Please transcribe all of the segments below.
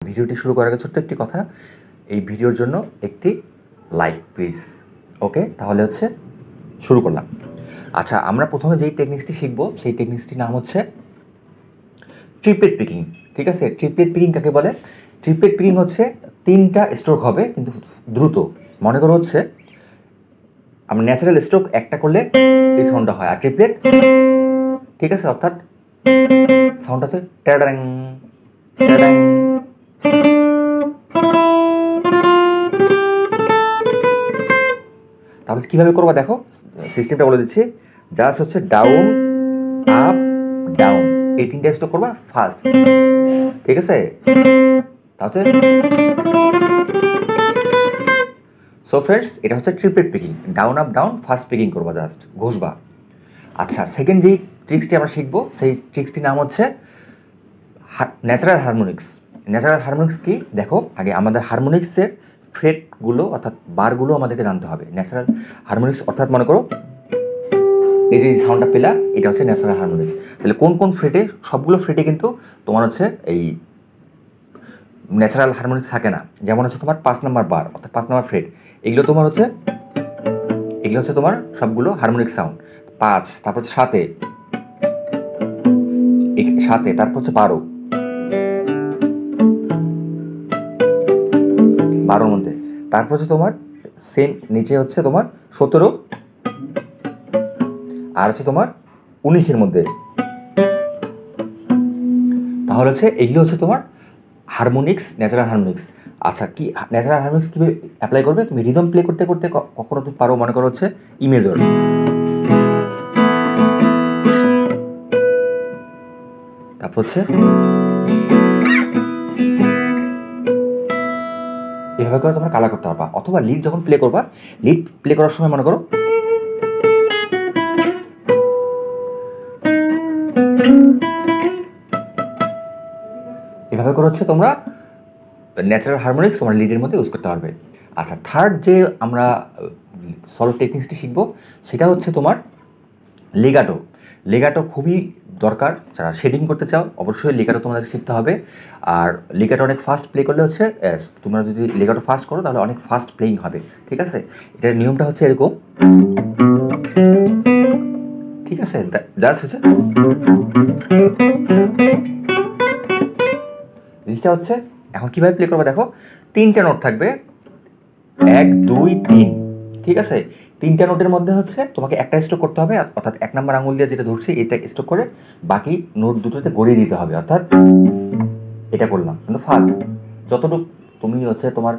ভিডিওটি শুরু করার আগে ছোট্ট একটি কথা, এই ভিডিওর জন্য একটি লাইক প্লিজ। ওকে, তাহলে হচ্ছে শুরু করলাম। আচ্ছা, আমরা প্রথমে যেই টেকনিক্সটি শিখবো সেই টেকনিক্সটির নাম হচ্ছে ট্রিপলেট পিকিং। ঠিক আছে, ট্রিপলেট পিকিং কাকে বলে? ট্রিপলেট পিকিং হচ্ছে 3টা স্ট্রোক হবে কিন্তু দ্রুত। মনে করো হচ্ছে আমরা ন্যাচারাল স্ট্রোক একটা করলে এই সাউন্ডটা হয়, আর ট্রিপলেট, ঠিক আছে, অর্থাৎ সাউন্ড হচ্ছে ট্যাডাং ট্যাডাং। তাহলে কীভাবে করবো দেখো, সিস্টেমটা বলে দিচ্ছি। জাস্ট হচ্ছে ডাউন আপ ডাউন, এই 3টা স্ট্রোক করবা ফার্স্ট, ঠিক আছে? তাহলে সো ফ্রেন্ডস, এটা হচ্ছে triplet picking. Down up down first picking করবা, জাস্ট ঘষবা। আচ্ছা, সেকেন্ড যেই ট্রিক্সটি আমরা শিখবো সেই ট্রিক্সটির নাম হচ্ছে ন্যাচারাল হারমোনিক্স। ন্যাচারাল হারমোনিক্স কি দেখো, আগে আমাদের হারমোনিক্সের ফ্রেটগুলো অর্থাৎ বারগুলো আমাদেরকে জানতে হবে। ন্যাচারাল হারমোনিক্স অর্থাৎ মনে করো এই যে সাউন্ডটা পেলা, এটা হচ্ছে ন্যাচারাল হারমোনিক্স। তাহলে কোন কোন ফ্রেটে, সবগুলো ফ্রেটে কিন্তু তোমার হচ্ছে এই ন্যাচারাল হারমোনিক্স থাকে না। যেমন হচ্ছে তোমার 5 নম্বর বার অর্থাৎ 5 নম্বর ফ্রেট, এগুলো হচ্ছে তোমার সবগুলো হারমোনিক সাউন্ড। 5, তারপর হচ্ছে 7, তারপর হচ্ছে 12 মধ্যে, তারপর হচ্ছে তোমার সেম নিচে হচ্ছে তোমার 17, আর হচ্ছে তোমার 19-এর মধ্যে। তাহলে হচ্ছে এগুলো হচ্ছে তোমার হারমোনিক্স, ন্যাচারাল হারমোনিক্স। আচ্ছা, কি ন্যাচারাল হারমোনিক্স কীভাবে অ্যাপ্লাই করবে? তুমি রিদম প্লে করতে করতে কখনো তুমি পারো, মনে করো হচ্ছে ইমেজর, তারপর হচ্ছে এভাবে করে তোমরা কালার করতে পারবা। অথবা লিড যখন প্লে করবা, লিড প্লে করার সময় মনে করো এভাবে করে হচ্ছে তোমরা ন্যাচারাল হারমোনিক্স তোমার লিডের মধ্যে ইউজ করতে পারবে। আচ্ছা, থার্ড যে আমরা সলো টেকনিক্সটি শিখবো সেটা হচ্ছে তোমার লেগাটো। লেগাটো খুবই দরকার, যারা শেডিং করতে চাও অবশ্যই লেগাটো তোমাদের শিখতে হবে। আর লেগাটো অনেক ফাস্ট প্লে করলে হচ্ছে, তোমরা যদি লেগাটো ফাস্ট করো তাহলে অনেক ফাস্ট প্লেইং হবে। ঠিক আছে, এটার নিয়মটা হচ্ছে এরকম, ঠিক আছে? জাস্ট হচ্ছে জিনিসটা হচ্ছে এখন কীভাবে প্লে করবে দেখো, 3টা নোট থাকবে, 1 2 3, ঠিক আছে? 3টা নোটের মধ্যে হচ্ছে তোমাকে একটা স্ট্রোক করতে হবে, অর্থাৎ 1 নম্বর আঙুল দিয়ে যেটা ধরছি এটা স্ট্রোক করে বাকি নোট দুটোতে গড়িয়ে দিতে হবে। অর্থাৎ এটা করলাম কিন্তু ফার্স্ট যতটুকু তুমি হচ্ছে তোমার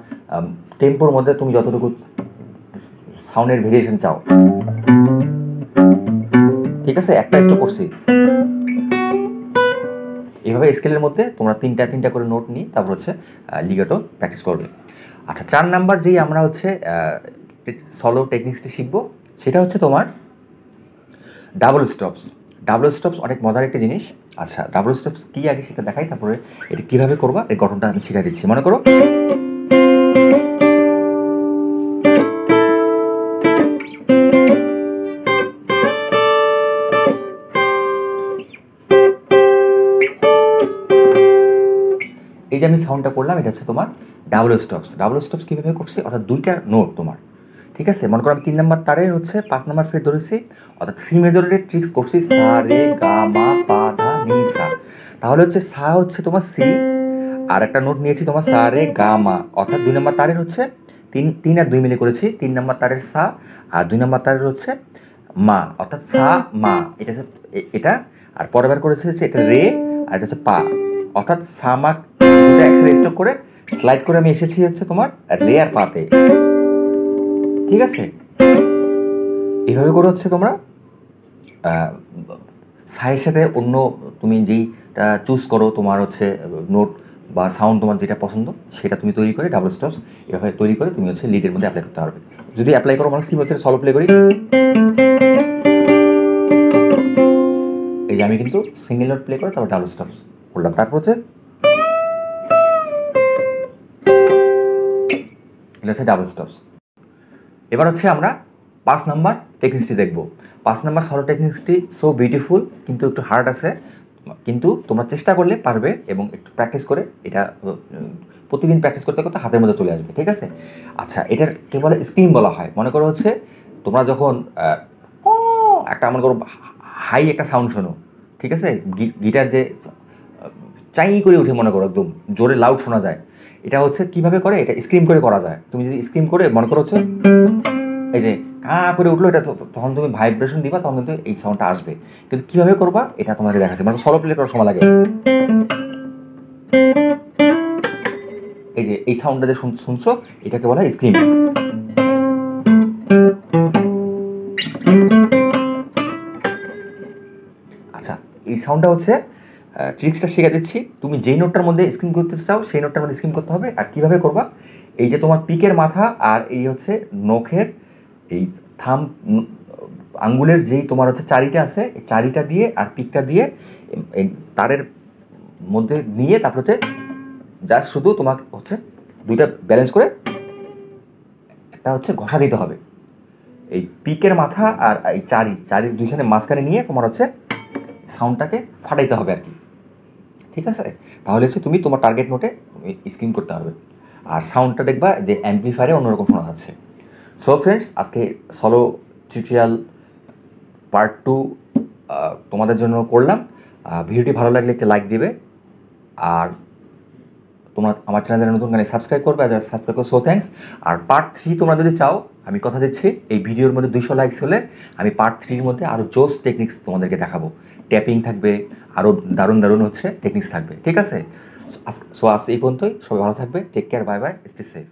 টেম্পোর মধ্যে তুমি যতটুকু সাউন্ডের ভেরিয়েশন চাও, ঠিক আছে? একটা স্ট্রোক করছি, এইভাবে স্কেলের মধ্যে তোমরা 3টা করে নোট নিয়ে তারপর হচ্ছে লিগাটো প্র্যাকটিস করবে। আচ্ছা, 4 নাম্বার যেই আমরা হচ্ছে সলো টেকনিক্সটি শিখবো সেটা হচ্ছে তোমার ডাবল স্টপস। ডাবল স্টপস অনেক মজার একটি জিনিস। আচ্ছা, ডাবল স্টপস কী আগে সেটা দেখাই, তারপরে এটা কীভাবে করবা এই গঠনটা আমি শিখা দিচ্ছি। মনে করো এই যে আমি সাউন্ডটা করলাম, এটা হচ্ছে তোমার ডাবল স্টপস। ডাবল স্টপস কীভাবে করছি, অর্থাৎ 2টা নোট তোমার, ঠিক আছে? মনে করো আমি 3 নম্বর তারের হচ্ছে 5 নম্বর ফ্রেট ধরেছি, অর্থাৎ সি মেজরের ট্রিক্স করছি, সা রে গা মা পা ধা নি সা। তাহলে হচ্ছে সা হচ্ছে তোমার সি, আর একটা নোট নিয়েছি তোমার সা রে গা মা, অর্থাৎ 2 নম্বর তারের হচ্ছে 3 আর 2 মিলে করেছি, 3 নম্বর তারের সা আর 2 নম্বর তারের হচ্ছে মা, অর্থাৎ সা মা। এটা হচ্ছে এটা, আর পরের বার করেছে হচ্ছে এটা রে আর এটা হচ্ছে পা, অর্থাৎ সা মা দুটো একসাথে স্টপ করে স্লাইড করে আমি এসেছি হচ্ছে তোমার রে আর পাতে, ঠিক আছে? এইভাবে করে হচ্ছে তোমরা সায়ের সাথে অন্য তুমি যেইটা চুজ করো, তোমার হচ্ছে নোট বা সাউন্ড তোমার যেটা পছন্দ সেটা তুমি তৈরি করে ডাবল স্টপস এভাবে তৈরি করে তুমি হচ্ছে লিডের মধ্যে অ্যাপ্লাই করতে পারবে। যদি অ্যাপ্লাই করো মানে সি হচ্ছে সলো প্লে করি, এই যে আমি কিন্তু সিঙ্গেল নোট প্লে করে তারপর ডাবল স্টপস করলাম, তারপর হচ্ছে এটা হচ্ছে ডাবল স্টপস। এবার হচ্ছে আমরা 5 নাম্বার টেকনিক্সটি দেখব। 5 নাম্বার সলো টেকনিক্সটি সো বিউটিফুল কিন্তু একটু হার্ড আছে, কিন্তু তোমরা চেষ্টা করলে পারবে, এবং একটু প্র্যাকটিস করে এটা প্রতিদিন প্র্যাকটিস করতে করতে হাতের মধ্যে চলে আসবে, ঠিক আছে? আচ্ছা, এটার কে বলে স্ক্রিম বলা হয়। মনে করো হচ্ছে তোমরা যখন একটা মনে করো হাই একটা সাউন্ড শোনো, ঠিক আছে, গিটার যে চাই করে উঠে মনে করো একদম জোরে লাউড শোনা যায়, এটা হচ্ছে কিভাবে করে, এটা স্ক্রিম করে করা যায়। তুমি যদি স্ক্রিম করে মনে করো হচ্ছে এই যে করে উঠলো, এটা তখন তুমি ভাইব্রেশন দিবা, তখন কিন্তু এই সাউন্ডটা আসবে। কিন্তু কীভাবে করবা এটা তোমাকে দেখাচ্ছে। মানে সলো প্লে করার সময় লাগে, এই যে এই সাউন্ডটা যে শুনছো এটাকে বলা হয় স্ক্রিম। আচ্ছা, এই সাউন্ডটা হচ্ছে ট্রিক্সটা শিখে দিচ্ছি। তুমি যেই নোটটার মধ্যে স্ক্রিম করতে চাও সেই নোটটার মধ্যে স্ক্রিম করতে হবে। আর কীভাবে করবা, এই যে তোমার পিকের মাথা আর এই হচ্ছে নখের এই থাম আঙ্গুলের যেই তোমার হচ্ছে চারিটা আছে, এই চারিটা দিয়ে আর পিকটা দিয়ে এই তারের মধ্যে নিয়ে তারপর হচ্ছে জাস্ট শুধু তোমাকে হচ্ছে দুইটা ব্যালেন্স করে একটা হচ্ছে ঘষা দিতে হবে। এই পিকের মাথা আর এই চারির দুইখানে মাঝখানে নিয়ে তোমার হচ্ছে সাউন্ডটাকে ফাটাইতে হবে আর কি, ঠিক আছে? তাহলে হচ্ছে তুমি তোমার টার্গেট নোটে তুমি স্ক্রিন করতে পারবে, আর সাউন্ডটা দেখবা যে অ্যাম্পলিফায়ারে অন্যরকম শোনা যাচ্ছে। সো ফ্রেন্ডস, আজকে সলো টিউটোরিয়াল পার্ট 2 তোমাদের জন্য করলাম। ভিডিওটি ভালো লাগলে একটা লাইক দিবে, আর তোমরা আমার চ্যানেলে নতুন গানে সাবস্ক্রাইব করবে, আর সাবস্ক্রাইব করো। So thanks. আর পার্ট 3 তোমরা যদি চাও, আমি কথা দিচ্ছি এই ভিডিওর মধ্যে 200 লাইকস হলে আমি পার্ট 3-র মধ্যে আরও জোস টেকনিক্স তোমাদেরকে দেখাবো। ট্যাপিং থাকবে, আরও দারুণ দারুণ হচ্ছে টেকনিক্স থাকবে, ঠিক আছে? সো আজ এই পর্যন্তই। সবাই ভালো থাকবে। Take care, bye bye, stay safe.